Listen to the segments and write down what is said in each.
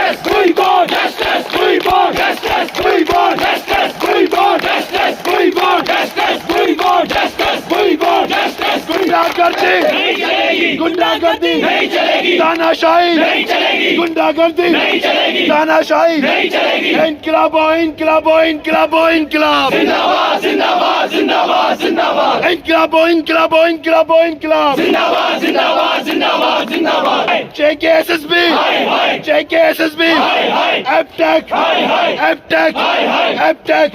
We want justice. We want justice. We want justice. We want justice. We want justice. We want justice. We want justice. गुंडागर्दी नहीं चलेगी, गुंडागर्दी नहीं चलेगी, तानाशाही नहीं चलेगी, गुंडागर्दी नहीं चलेगी, तानाशाही नहीं चलेगी। इनकलाब इनकलाब इनकलाब इनकलाब जिंदाबाद जिंदाबाद जिंदाबाद जिंदाबाद इनकलाब इनकलाब इनकलाब इनकलाब जिंदाबाद जिंदाबाद जिंदाबाद जिंदाबाद JKSSB JKSSB Aptech Aptech Aptech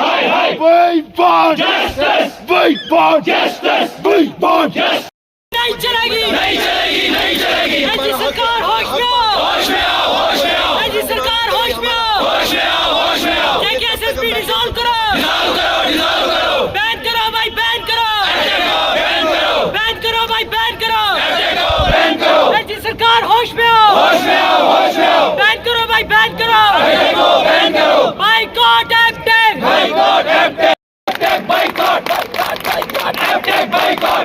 we want justice we want justice we want justice नहीं चलेगी नहीं चलेगी नहीं चलेगी। राज्य सरकार होश में आओ, होश में आओ, होश में आओ, राज्य सरकार होश में आओ, होश में आओ, होश में आओ। JKSSB डिसॉल्व करो, डिसॉल्व करो, डिसॉल्व करो, बैन करो भाई, बैन करो, बैन करो, बैन करो भाई, बैन करो, बैन करो। राज्य सरकार होश में आओ, होश में आओ, होश में आओ, बैन करो भाई, बैन करो, बैन करो। Boycott Aptech, boycott Aptech, Aptech boycott, Aptech boycott,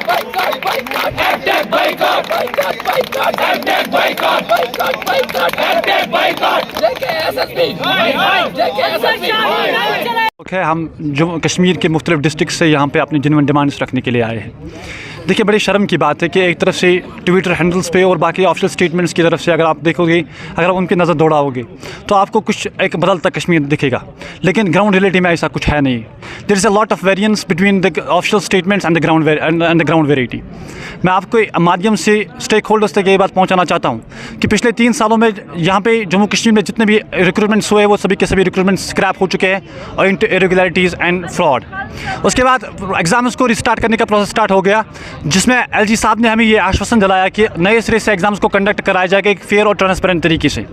Aptech boycott, Aptech boycott, Aptech boycott. JKSSB है हम जो कश्मीर के मुख्तलिफ डिस्ट्रिक्ट से यहाँ पे अपनी जेन्युइन डिमांड्स रखने के लिए आए हैं। देखिए, बड़ी शर्म की बात है कि एक तरफ से ट्विटर हैंडल्स पे और बाकी ऑफिशियल स्टेटमेंट्स की तरफ से अगर आप देखोगे, अगर आप उनकी नज़र दौड़ाओगे तो आपको कुछ एक बदलता कश्मीर दिखेगा, लेकिन ग्राउंड रियलिटी में ऐसा कुछ है नहीं। There is a lot of variance between the official statements and the ground verity. मैं आपको माध्यम से स्टेक होल्डर्स तक ये बात पहुँचाना चाहता हूँ कि पिछले 3 सालों में यहाँ पे जम्मू कश्मीर में जितने भी रिक्रूटमेंट्स हुए वो सभी के सभी रिक्रूटमेंट स्क्रैप हो चुके हैं और इरेगुलरिटीज़ एंड फ्रॉड। उसके बाद एग्ज़ाम्स को रिस्टार्ट करने का प्रोसेस स्टार्ट हो गया, जिसमें LG साहब ने हमें ये आश्वासन दिलाया कि नए सिरे से एग्ज़ाम्स को कंडक्ट कराया जाएगा एक फेयर और ट्रांसपेरेंट तरीके से।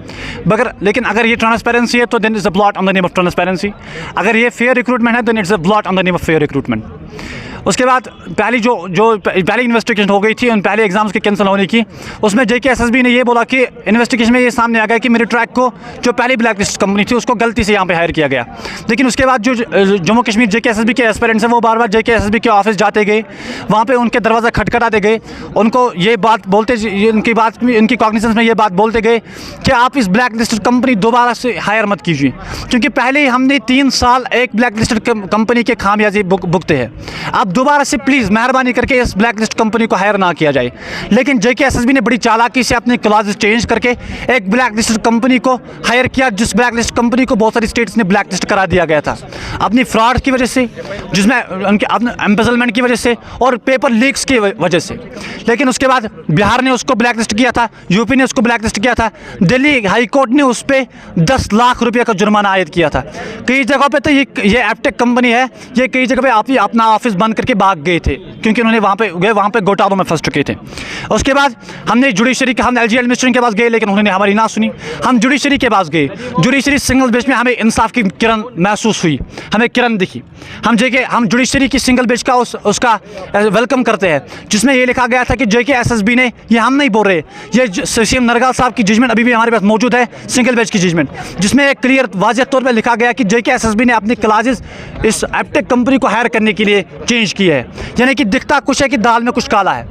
लेकिन अगर ये ट्रांसपेरेंसी है तो then is a blot on the name of transparency. अगर ये फेयर रिक्रूटमेंट है then it's a blot on the name of fair recruitment. उसके बाद पहली इन्वेस्टिगेशन हो गई थी उन पहले एग्ज़ाम्स के कैंसिल होने की, उसमें JKSSB ने ये बोला कि इन्वेस्टिगेशन में ये सामने आ गया कि मेरी ट्रैक को जो पहली ब्लैक लिस्ट कंपनी थी उसको गलती से यहाँ पे हायर किया गया। लेकिन उसके बाद जो जम्मू कश्मीर JKSSB के एस्पिरेंट्स हैं वो बार बार JKSSB के ऑफिस जाते गए, वहाँ पे उनके दरवाज़ा खटखटाते गए, उनको ये बात बोलते, उनकी कॉग्निजेंस में ये बात बोलते गए कि आप इस ब्लैक लिस्टेड कंपनी दोबारा से हायर मत कीजिए, क्योंकि पहले ही हमने 3 साल एक ब्लैक लिस्टेड कंपनी के खामियाजी भुगते हैं। अब दोबारा से प्लीज़ मेहरबानी करके इस ब्लैक लिस्ट कंपनी को हायर ना किया जाए। लेकिन JKSSB ने बड़ी चालाकी से अपनी क्लॉजेस चेंज करके एक ब्लैक लिस्ट कंपनी को हायर किया, जिस ब्लैक लिस्ट कंपनी को बहुत सारी स्टेट्स ने ब्लैक लिस्ट करा दिया गया था अपनी फ्रॉड की वजह से, जिसमें उनके एम्बेजलमेंट की वजह से और पेपर लीक्स की वजह से। लेकिन उसके बाद बिहार ने उसको ब्लैक लिस्ट किया था, यूपी ने उसको ब्लैक लिस्ट किया था, दिल्ली हाई कोर्ट ने उस पर 10 लाख रुपये का जुर्माना आयद किया था। कई जगहों पर तो ये एपटेक कंपनी है, ये कई जगह पर अपना ऑफिस बंद करके भाग गए थे क्योंकि उन्होंने वहाँ पे घोटालों में फंस चुके थे। उसके बाद हमने जुडिशरी के, हम LG एडमिनिस्ट्रेशन के पास गए लेकिन उन्होंने हमारी ना सुनी। हम जुडिशरी के पास गए, जुडिशरी सिंगल बेंच में हमें इंसाफ की किरण महसूस हुई, हमें किरण दिखी। हम जुडिशरी की सिंगल बेंच का उसका वेलकम करते हैं, जिसमें ये लिखा गया था कि JKSSB ने, ये हम नहीं बोल रहे, ये CM नरगाल साहब की जजमेंट अभी भी हमारे पास मौजूद है, सिंगल बेंच की जजमेंट, जिसमें एक क्लियर वाज़ेह तौर पर लिखा गया कि JKSSB ने अपनी क्लासेस इस एपटेक कंपनी को हायर करने के लिए चेंज की है। यानी कि दिखता कुछ है कि दाल में कुछ काला है,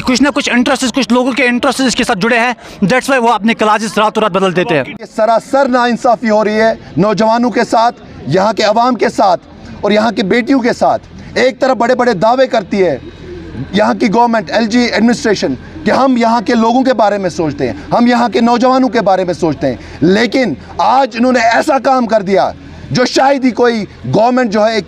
कुछ ना कुछ इंटरेस्ट, कुछ लोगों के इंटरेस्ट इसके साथ जुड़े हैं, दैट्स वाई वो अपने क्लासेस रातों रात बदल देते हैं। सरासर नाइंसाफ़ी हो रही है नौजवानों के साथ, यहाँ के अवाम के साथ और यहाँ की बेटियों के साथ। एक तरफ बड़े बड़े दावे करती है यहाँ की गवर्नमेंट, LG एडमिनिस्ट्रेशन, कि हम यहाँ के लोगों के बारे में सोचते हैं, हम यहाँ के नौजवानों के बारे में सोचते हैं, लेकिन आज इन्होंने ऐसा काम कर दिया जो शायद ही कोई गवर्नमेंट जो है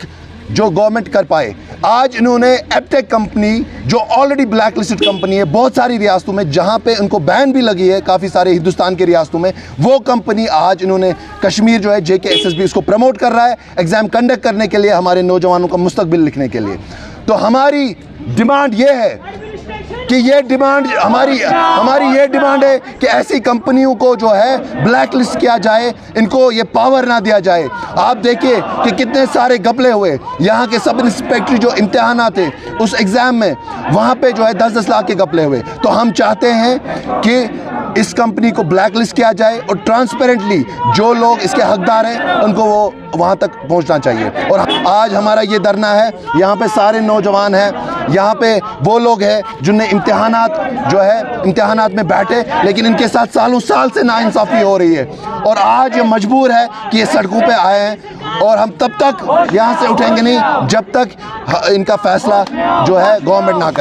जो गवर्नमेंट कर पाए। आज इन्होंने एपटेक कंपनी, जो ऑलरेडी ब्लैक लिस्टेड कंपनी है बहुत सारी रियासतों में, जहां पे उनको बैन भी लगी है काफ़ी सारे हिंदुस्तान के रियासतों में, वो कंपनी आज इन्होंने कश्मीर जो है JKSSB उसको प्रमोट कर रहा है एग्ज़ाम कंडक्ट करने के लिए, हमारे नौजवानों का मुस्तकबिल लिखने के लिए। तो हमारी डिमांड ये है कि ये डिमांड हमारी ये डिमांड है कि ऐसी कंपनियों को जो है ब्लैक लिस्ट किया जाए, इनको ये पावर ना दिया जाए। आप देखिए कि कितने सारे घपले हुए, यहाँ के सब इंस्पेक्टर जो इम्तिहान थे उस एग्ज़ाम में, वहाँ पे जो है 10-10 लाख के घपले हुए। तो हम चाहते हैं कि इस कंपनी को ब्लैक लिस्ट किया जाए और ट्रांसपेरेंटली जो लोग इसके हकदार हैं उनको वो वहाँ तक पहुँचना चाहिए। और आज हमारा ये धरना है, यहाँ पे सारे नौजवान हैं, यहाँ पे वो लोग हैं जिनने इम्तिहानात जो है इम्तिहानात में बैठे, लेकिन इनके साथ सालों साल से नाइंसाफ़ी हो रही है और आज ये मजबूर है कि ये सड़कों पे आए हैं और हम तब तक यहाँ से उठेंगे नहीं जब तक इनका फ़ैसला जो है गवर्नमेंट ना करे।